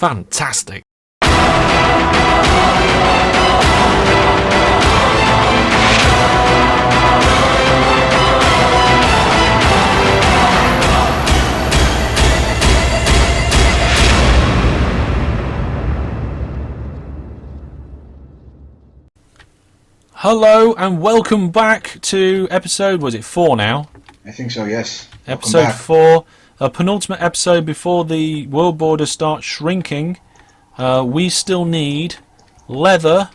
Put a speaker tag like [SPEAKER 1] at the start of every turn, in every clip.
[SPEAKER 1] Fantastic. Hello and welcome back to episode, was it 4 now?
[SPEAKER 2] I think so, yes.
[SPEAKER 1] Episode 4, a penultimate episode before the world border starts shrinking. We still need leather,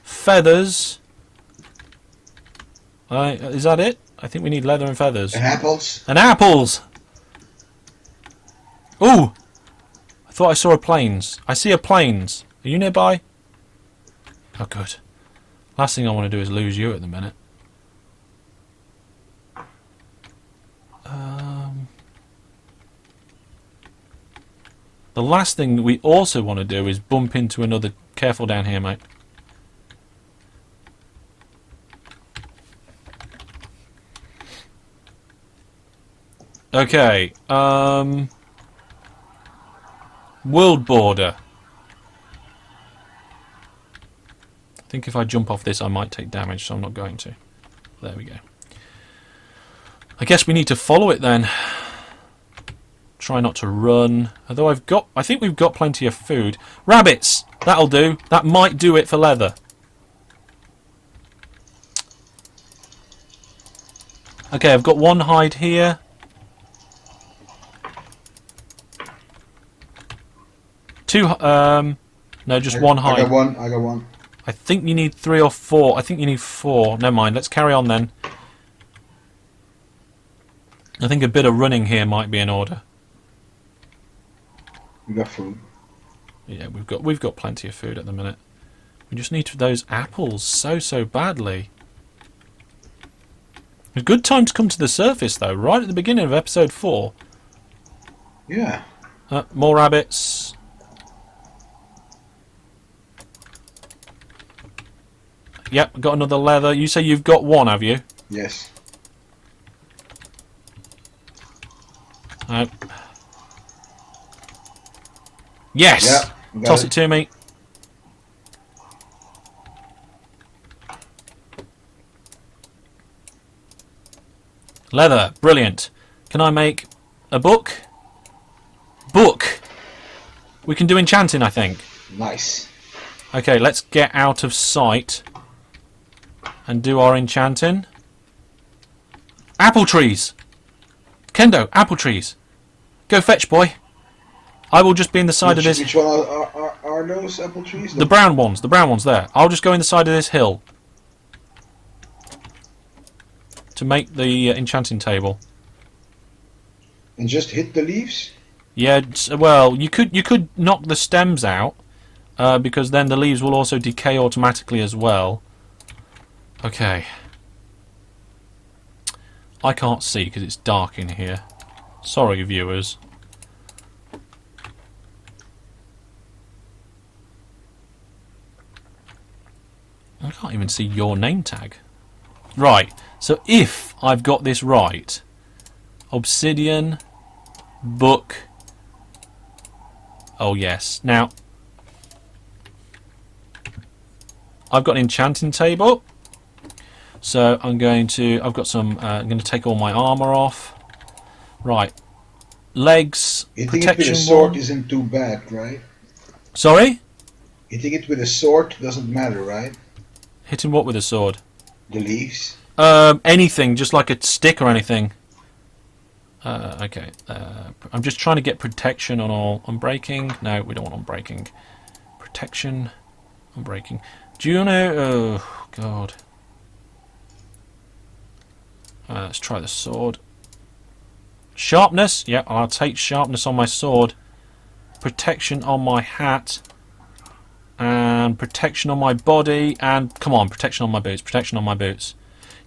[SPEAKER 1] feathers. Is that it? I think we need leather and feathers.
[SPEAKER 2] And apples.
[SPEAKER 1] And apples! Ooh! I thought I saw a plains. I see a plains. Are you nearby? Oh, good. Last thing I want to do is lose you at the minute. The last thing that we also want to do is bump into another... Careful down here, mate. Okay. World border. I think if I jump off this I might take damage, so I'm not going to. There we go. I guess we need to follow it then. Try not to run. Although I think we've got plenty of food. Rabbits! That'll do. That might do it for leather. Okay, I've got one hide here. Two, no, just one hide.
[SPEAKER 2] I got one.
[SPEAKER 1] I think you need 3 or 4. I think you need 4. Never mind. Let's carry on then. I think a bit of running here might be in order.
[SPEAKER 2] We got food.
[SPEAKER 1] Yeah, we've got plenty of food at the minute. We just need those apples so badly. A good time to come to the surface though, right at the beginning of episode 4.
[SPEAKER 2] Yeah.
[SPEAKER 1] More rabbits. Yep, got another leather. You say you've got one, have you?
[SPEAKER 2] Yes.
[SPEAKER 1] Yes!
[SPEAKER 2] Yeah,
[SPEAKER 1] Toss it to me. Leather, brilliant. Can I make a book? Book! We can do enchanting, I think.
[SPEAKER 2] Nice.
[SPEAKER 1] Okay, let's get out of sight and do our enchanting. Apple trees! Kendo, apple trees. Go fetch, boy. I will just be in the side of this...
[SPEAKER 2] Which one are those apple trees?
[SPEAKER 1] The brown ones there. I'll just go in the side of this hill to make the enchanting table.
[SPEAKER 2] And just hit the leaves?
[SPEAKER 1] Yeah, well, you could knock the stems out, because then the leaves will also decay automatically as well. Okay. I can't see because it's dark in here. Sorry, viewers. I can't even see your name tag. Right, so if I've got this right, obsidian, book. Oh yes. Now, I've got an enchanting table. So I'm going to. I'm going to take all my armor off. Right. Legs.
[SPEAKER 2] Hitting
[SPEAKER 1] protection
[SPEAKER 2] it with a sword
[SPEAKER 1] wall.
[SPEAKER 2] isn't too bad, right?
[SPEAKER 1] Sorry?
[SPEAKER 2] Hitting it with a sword doesn't matter, right?
[SPEAKER 1] Hitting what with a sword?
[SPEAKER 2] The leaves.
[SPEAKER 1] Anything, just like a stick or anything. Okay. I'm just trying to get protection on all. Unbreaking. No, we don't want unbreaking. Protection. Unbreaking. Do you know? Oh God. Let's try the sword. Sharpness. Yeah, I'll take sharpness on my sword. Protection on my hat. And protection on my body. And come on, protection on my boots. Protection on my boots.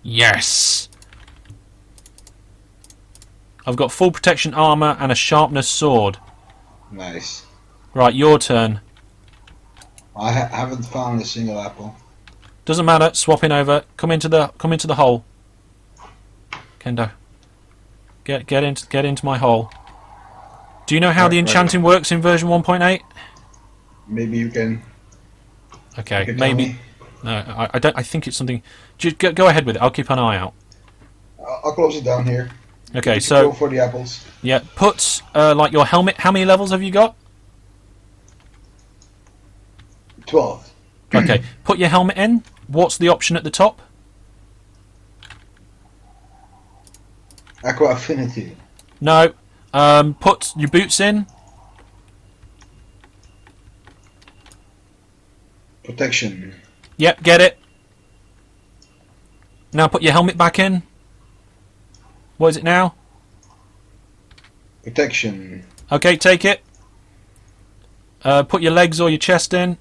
[SPEAKER 1] Yes. I've got full protection armor and a sharpness sword.
[SPEAKER 2] Nice.
[SPEAKER 1] Right, your turn.
[SPEAKER 2] I haven't found a single apple.
[SPEAKER 1] Doesn't matter. Swapping over. Come into the hole. Kendo. Get into my hole. Do you know how the enchanting works in version 1.8?
[SPEAKER 2] Maybe you can.
[SPEAKER 1] Okay,
[SPEAKER 2] You can tell
[SPEAKER 1] maybe.
[SPEAKER 2] me.
[SPEAKER 1] No, I don't. I think it's something. Just go ahead with it. I'll keep an eye out.
[SPEAKER 2] I'll close it down here.
[SPEAKER 1] Okay,
[SPEAKER 2] You
[SPEAKER 1] so
[SPEAKER 2] go for the apples.
[SPEAKER 1] yeah, put like your helmet. How many levels have you got?
[SPEAKER 2] 12.
[SPEAKER 1] Okay, put your helmet in. What's the option at the top?
[SPEAKER 2] Aqua Affinity.
[SPEAKER 1] No. Put your boots in.
[SPEAKER 2] Protection.
[SPEAKER 1] Yep, get it. Now put your helmet back in. What is it now?
[SPEAKER 2] Protection.
[SPEAKER 1] Okay, take it. Put your legs or your chest in.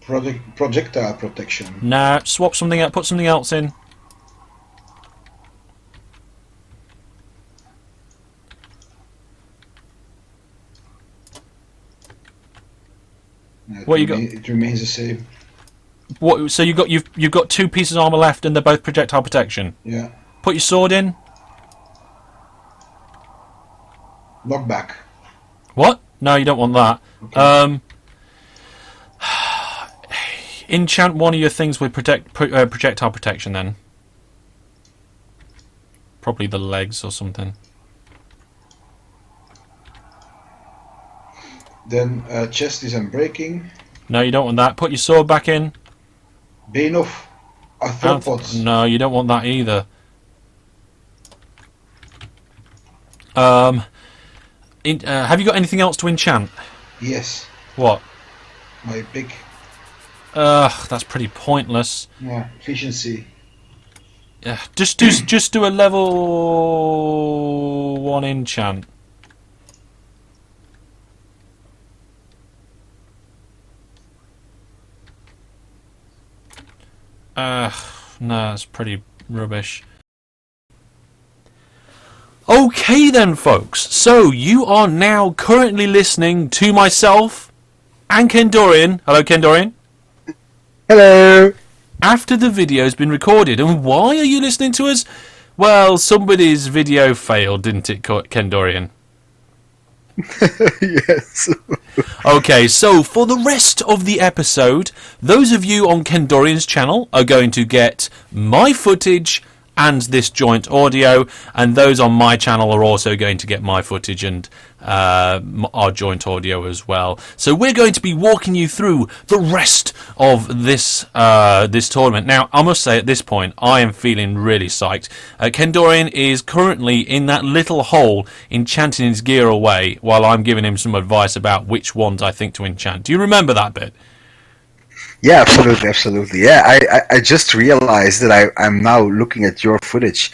[SPEAKER 2] Projectile protection.
[SPEAKER 1] Nah, swap something out. Put something else in. What you got?
[SPEAKER 2] It remains the same.
[SPEAKER 1] What? So you've got 2 pieces of armor left, and they're both projectile protection.
[SPEAKER 2] Yeah.
[SPEAKER 1] Put your sword in.
[SPEAKER 2] Knockback.
[SPEAKER 1] What? No, you don't want that.
[SPEAKER 2] Okay.
[SPEAKER 1] Enchant one of your things with projectile protection. Then probably the legs or something.
[SPEAKER 2] Then chest is unbreaking.
[SPEAKER 1] No, you don't want that. Put your sword back in.
[SPEAKER 2] Bane of Arthropods.
[SPEAKER 1] No, you don't want that either. Have you got anything else to enchant?
[SPEAKER 2] Yes.
[SPEAKER 1] What?
[SPEAKER 2] My big
[SPEAKER 1] That's pretty pointless.
[SPEAKER 2] efficiency.
[SPEAKER 1] Yeah, just do a level 1 enchant. No, it's pretty rubbish. Okay then, folks. So you are now currently listening to myself and Ken Dorian. Hello, Ken Dorian.
[SPEAKER 3] Hello.
[SPEAKER 1] After the video's been recorded. And why are you listening to us? Well, somebody's video failed, didn't it, Ken Dorian?
[SPEAKER 3] Yes.
[SPEAKER 1] Okay, so for the rest of the episode, those of you on Ken Dorian's channel are going to get my footage and this joint audio, and those on my channel are also going to get my footage and our joint audio as well. So we're going to be walking you through the rest of this this tournament. Now, I must say at this point, I am feeling really psyched. Ken Dorian is currently in that little hole enchanting his gear away while I'm giving him some advice about which ones I think to enchant. Do you remember that bit?
[SPEAKER 3] Yeah, absolutely. Yeah, I just realized that I'm now looking at your footage.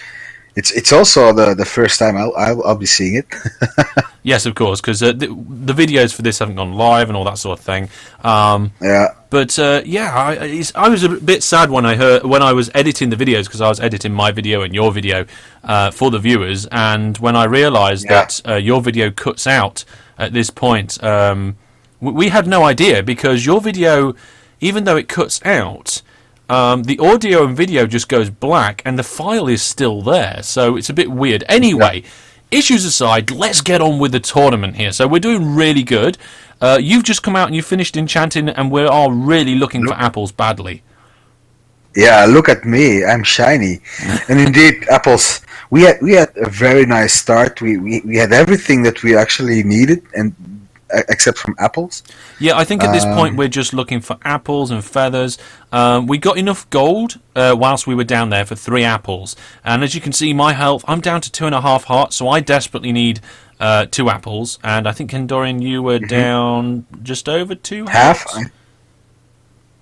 [SPEAKER 3] It's also the first time I'll be seeing it.
[SPEAKER 1] Yes, of course, because the videos for this haven't gone live and all that sort of thing.
[SPEAKER 3] Yeah.
[SPEAKER 1] But I was a bit sad when I was editing the videos, because I was editing my video and your video for the viewers, and when I realised that your video cuts out at this point, we had no idea, because your video, even though it cuts out, the audio and video just goes black and the file is still there, so it's a bit weird. Anyway, issues aside, let's get on with the tournament here. So we're doing really good. You've just come out and you finished enchanting, and we are really looking for apples badly.
[SPEAKER 3] Yeah, look at me, I'm shiny. And indeed, apples. We had a very nice start. We had everything that we actually needed, and except from apples.
[SPEAKER 1] Yeah, I think at this point we're just looking for apples and feathers. We got enough gold whilst we were down there for 3 apples. And as you can see, my health, I'm down to 2.5 hearts, so I desperately need 2 apples. And I think, Ken Dorian, you were down just over 2
[SPEAKER 3] Half?
[SPEAKER 1] hearts.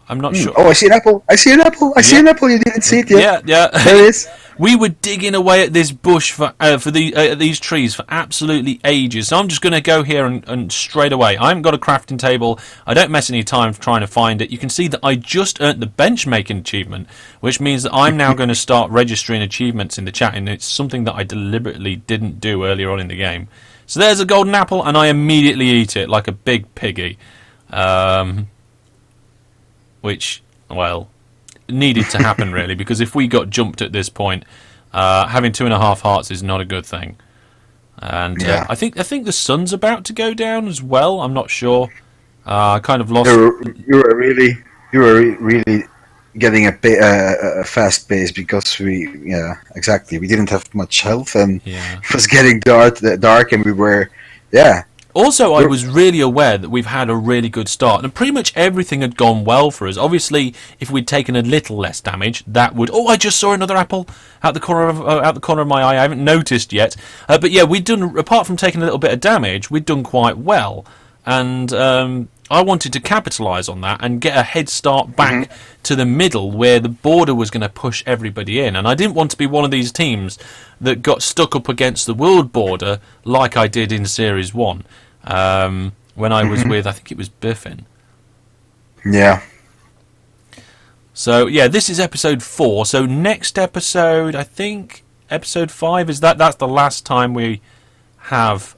[SPEAKER 1] I'm not sure.
[SPEAKER 3] Oh, I see an apple. I see an apple. I see an apple. You didn't see it yet.
[SPEAKER 1] Yeah.
[SPEAKER 3] There it is.
[SPEAKER 1] We were digging away at this bush for these trees for absolutely ages. So I'm just going to go here and straight away. I haven't got a crafting table. I don't mess any time trying to find it. You can see that I just earned the benchmaking achievement, which means that I'm now going to start registering achievements in the chat, and it's something that I deliberately didn't do earlier on in the game. So there's a golden apple, and I immediately eat it like a big piggy. Which, well, needed to happen really, because if we got jumped at this point, having 2.5 hearts is not a good thing. And I think the sun's about to go down as well. I'm not sure. I kind of lost.
[SPEAKER 3] You were really getting a fast pace because we didn't have much health and
[SPEAKER 1] Yeah.
[SPEAKER 3] it was getting dark and we were
[SPEAKER 1] Also, I was really aware that we've had a really good start, and pretty much everything had gone well for us. Obviously, if we'd taken a little less damage, that would. Oh, I just saw another apple out the corner of my eye. I haven't noticed yet, but yeah, we'd done. Apart from taking a little bit of damage, we'd done quite well, and I wanted to capitalise on that and get a head start back to the middle where the border was going to push everybody in, and I didn't want to be one of these teams that got stuck up against the world border like I did in Series 1 when I was with, I think it was Biffin.
[SPEAKER 3] Yeah.
[SPEAKER 1] So, yeah, this is episode 4. So next episode, I think, episode 5, that's the last time we have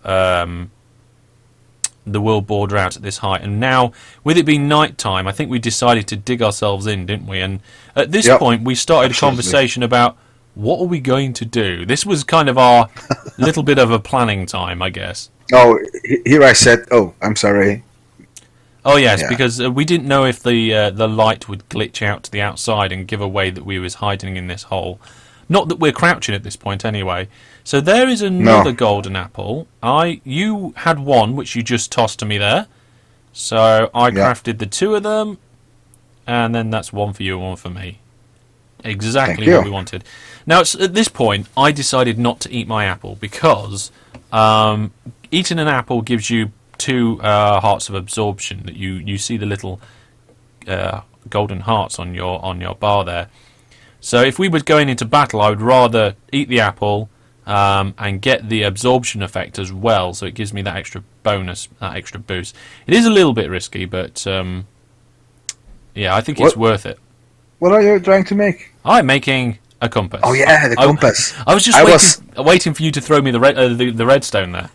[SPEAKER 1] the world border out at this height. And now, with it being night time, I think we decided to dig ourselves in, didn't we? And at this point, we started a conversation about what are we going to do? This was kind of our little bit of a planning time, I guess.
[SPEAKER 3] Oh, here I said, oh, I'm sorry.
[SPEAKER 1] Oh, yes, because we didn't know if the light would glitch out to the outside and give away that we was hiding in this hole. Not that we're crouching at this point, anyway. So there is another golden apple. You had one, which you just tossed to me there. So I crafted the 2 of them, and then that's one for you and one for me. Exactly what we wanted. Now, at this point, I decided not to eat my apple because eating an apple gives you 2 hearts of absorption. That you see the little golden hearts on your bar there. So if we were going into battle, I would rather eat the apple and get the absorption effect as well. So it gives me that extra bonus, that extra boost. It is a little bit risky, but yeah, I think it's worth it.
[SPEAKER 3] What are you trying to make?
[SPEAKER 1] I'm making a compass.
[SPEAKER 3] Oh yeah, the compass.
[SPEAKER 1] I was just waiting for you to throw me the redstone there.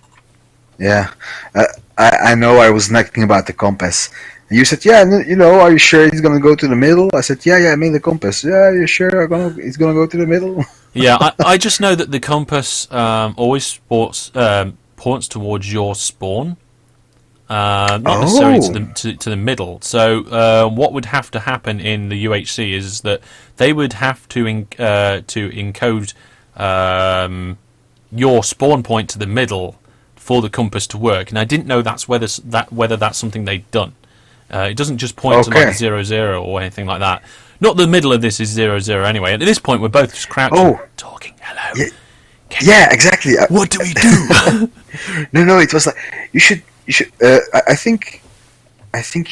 [SPEAKER 3] Yeah, I know. I was necking about the compass. You said, yeah, are you sure he's gonna go to the middle? I said, yeah, I made the compass. Yeah, you sure he's gonna go to the middle?
[SPEAKER 1] Yeah, I just know that the compass always points towards your spawn, not necessarily to the middle. So what would have to happen in the UHC is that they would have to encode your spawn point to the middle for the compass to work, and I didn't know whether that's something they'd done. It doesn't just point to like 0, or anything like that. Not the middle of this is 0, anyway. At this point, we're both just crouching, talking. Hello.
[SPEAKER 3] Yeah, exactly.
[SPEAKER 1] What do we do?
[SPEAKER 3] No. It was like you should. I think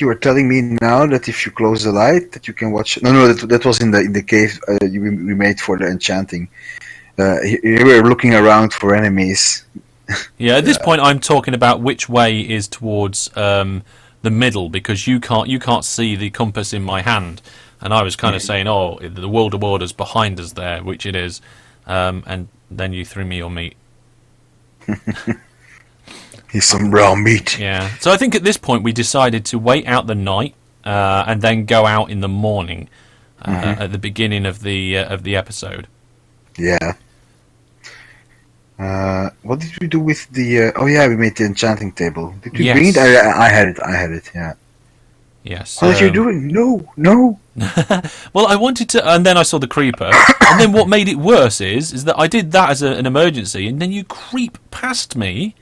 [SPEAKER 3] you were telling me now that if you close the light, that you can watch. No, that was in the cave we made for the enchanting. You were looking around for enemies.
[SPEAKER 1] Yeah, at this point, I'm talking about which way is towards the middle, because you can't see the compass in my hand, and I was kind of saying, oh, the world of order's behind us there, which it is, and then you threw me your meat.
[SPEAKER 3] Here's some raw meat.
[SPEAKER 1] Yeah. So I think at this point we decided to wait out the night and then go out in the morning at the beginning of the episode.
[SPEAKER 3] Yeah. What did we do with the? We made the enchanting table. Did we bring it? I had it. Yeah.
[SPEAKER 1] Yes.
[SPEAKER 3] What are you doing? No.
[SPEAKER 1] Well, I wanted to, and then I saw the creeper, and then what made it worse is that I did that as an emergency, and then you creep past me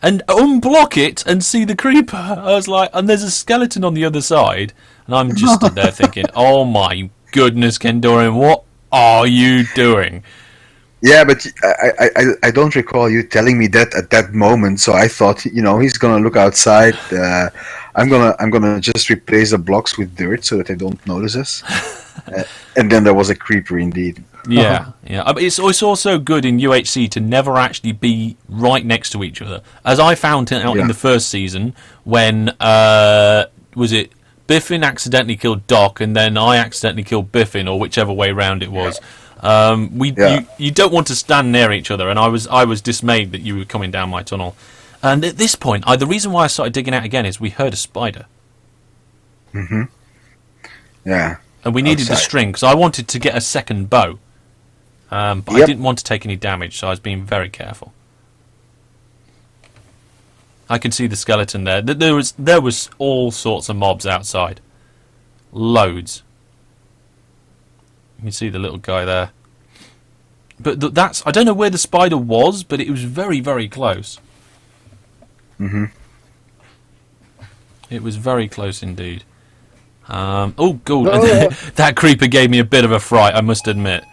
[SPEAKER 1] and unblock it and see the creeper. I was like, and there's a skeleton on the other side, and I'm just stood there thinking, oh my goodness, Kendoran, what are you doing?
[SPEAKER 3] Yeah, but I don't recall you telling me that at that moment. So I thought, he's gonna look outside. I'm gonna just replace the blocks with dirt so that they don't notice us. And then there was a creeper indeed.
[SPEAKER 1] Yeah. It's also good in UHC to never actually be right next to each other, as I found out in the first season when was it Biffin accidentally killed Doc, and then I accidentally killed Biffin, or whichever way round it was. You don't want to stand near each other, and I was dismayed that you were coming down my tunnel. And at this point, the reason why I started digging out again is we heard a spider.
[SPEAKER 3] Yeah.
[SPEAKER 1] And we needed the string, because I wanted to get a second bow. But I didn't want to take any damage, so I was being very careful. I can see the skeleton there. There was all sorts of mobs outside. Loads. You can see the little guy there. But that's... I don't know where the spider was, but it was very, very close.
[SPEAKER 3] Mm-hmm.
[SPEAKER 1] It was very close indeed. Oh, God.
[SPEAKER 3] Oh.
[SPEAKER 1] That creeper gave me a bit of a fright, I must admit.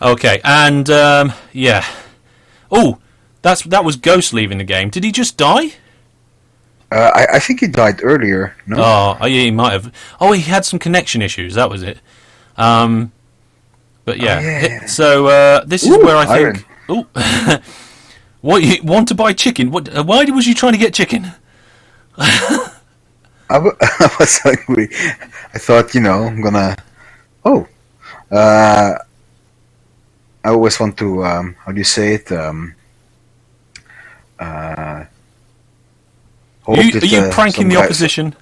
[SPEAKER 1] Okay, and, yeah. Oh, that was Ghost leaving the game. Did he just die?
[SPEAKER 3] I think he died earlier. No.
[SPEAKER 1] Oh, yeah, he might have. Oh, he had some connection issues. That was it. But yeah.
[SPEAKER 3] Oh, yeah.
[SPEAKER 1] So this is
[SPEAKER 3] Ooh,
[SPEAKER 1] where I
[SPEAKER 3] iron.
[SPEAKER 1] think. Oh, what, you want to buy chicken? What? Why was you trying to get chicken?
[SPEAKER 3] I was hungry. I thought, I'm gonna. Oh, I always want to. How do you say it?
[SPEAKER 1] Are you pranking the opposition?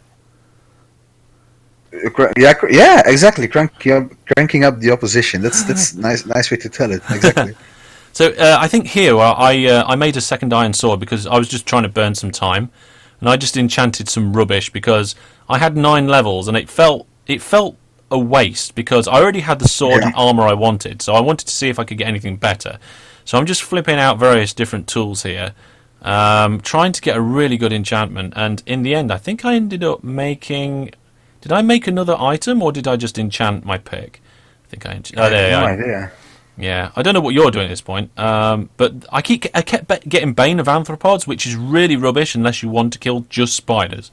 [SPEAKER 3] Yeah, exactly. Cranking up the opposition. That's nice way to tell it. Exactly.
[SPEAKER 1] So I think here I made a second iron sword because I was just trying to burn some time, and I just enchanted some rubbish because I had 9 levels and it felt a waste because I already had the sword and armor I wanted. So I wanted to see if I could get anything better. So I'm just flipping out various different tools here. Trying to get a really good enchantment, and in the end I think I ended up making... Did I make another item or did I just enchant my pick? I think I enchanted...
[SPEAKER 3] no idea.
[SPEAKER 1] Yeah, I don't know what you're doing at this point, but I kept getting Bane of Arthropods, which is really rubbish unless you want to kill just spiders,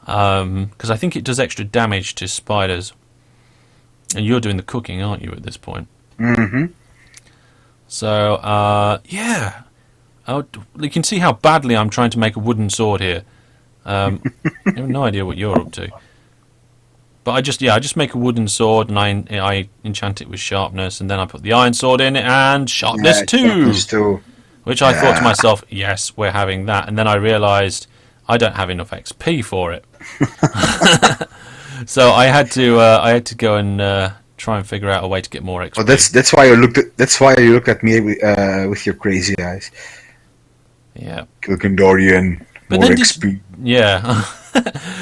[SPEAKER 1] because I think it does extra damage to spiders, and you're doing the cooking, aren't you, at this point?
[SPEAKER 3] Mm-hmm.
[SPEAKER 1] So, yeah. Oh, you can see how badly I'm trying to make a wooden sword here. I have no idea what you're up to. But I just make a wooden sword and I enchant it with sharpness, and then I put the iron sword in it and sharpness too. Which I thought to myself, yes, we're having that. And then I realised I don't have enough XP for it. So I had to go and try and figure out a way to get more XP.
[SPEAKER 3] Oh, that's why you look at me with your crazy eyes.
[SPEAKER 1] Yeah.
[SPEAKER 3] Kilkendorian,
[SPEAKER 1] But
[SPEAKER 3] more
[SPEAKER 1] then
[SPEAKER 3] XP.
[SPEAKER 1] Yeah.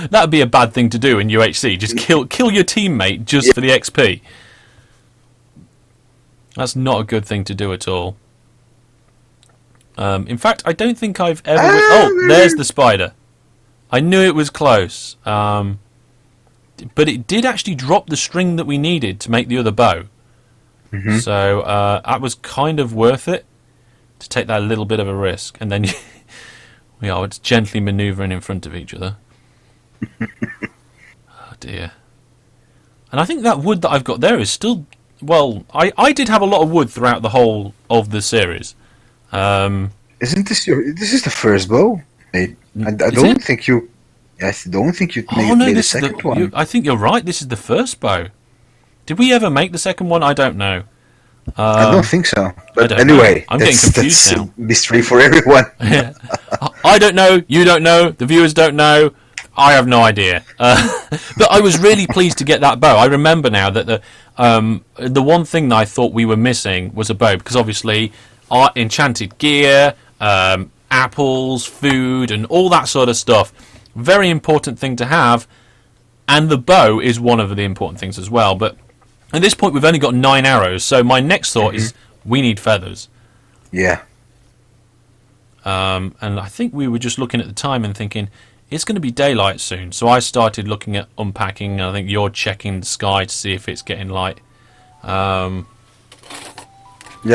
[SPEAKER 1] That would be a bad thing to do in UHC. Just kill your teammate just for the XP. That's not a good thing to do at all. In fact, I don't think I've ever... Oh, there's the spider. I knew it was close. But it did actually drop the string that we needed to make the other bow.
[SPEAKER 3] Mm-hmm.
[SPEAKER 1] So that was kind of worth it to take that little bit of a risk. And then we are gently manoeuvring in front of each other. Oh dear. And I think that wood that I've got there is still... Well, I did have a lot of wood throughout the whole of the series.
[SPEAKER 3] Isn't this this is the first bow? I don't think you... Yes, I don't think you made the second one.
[SPEAKER 1] I think you're right. This is the first bow. Did we ever make the second one? I don't know.
[SPEAKER 3] I don't think so. But
[SPEAKER 1] know.
[SPEAKER 3] anyway,
[SPEAKER 1] I'm getting confused now.
[SPEAKER 3] Mystery for everyone.
[SPEAKER 1] Yeah. I don't know. You don't know. The viewers don't know. I have no idea. But I was really pleased to get that bow. I remember now that the one thing that I thought we were missing was a bow, because obviously our enchanted gear, apples, food, and all that sort of stuff, very important thing to have, and the bow is one of the important things as well. But at this point we've only got 9 arrows, so my next thought is we need feathers.
[SPEAKER 3] Yeah.
[SPEAKER 1] And I think we were just looking at the time and thinking it's going to be daylight soon, so I started looking at unpacking. I think you're checking the sky to see if it's getting light.
[SPEAKER 3] Yeah,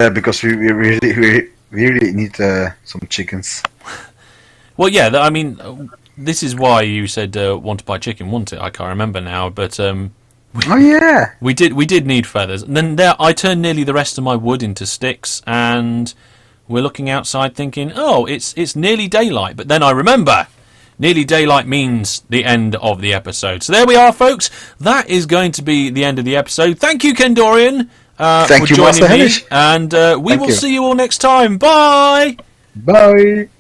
[SPEAKER 3] because we really need some chickens.
[SPEAKER 1] Well, yeah, I mean, this is why you said want to buy chicken, wasn't it? I can't remember now, but
[SPEAKER 3] oh yeah,
[SPEAKER 1] we did need feathers. And then I turned nearly the rest of my wood into sticks, and we're looking outside thinking, oh, it's nearly daylight. But then I remember, nearly daylight means the end of the episode. So there we are, folks. That is going to be the end of the episode. Thank you, Kendorian,
[SPEAKER 3] Thank
[SPEAKER 1] for
[SPEAKER 3] you,
[SPEAKER 1] joining
[SPEAKER 3] Master
[SPEAKER 1] me,
[SPEAKER 3] Hellish.
[SPEAKER 1] and we will see you all next time. Bye.
[SPEAKER 3] Bye.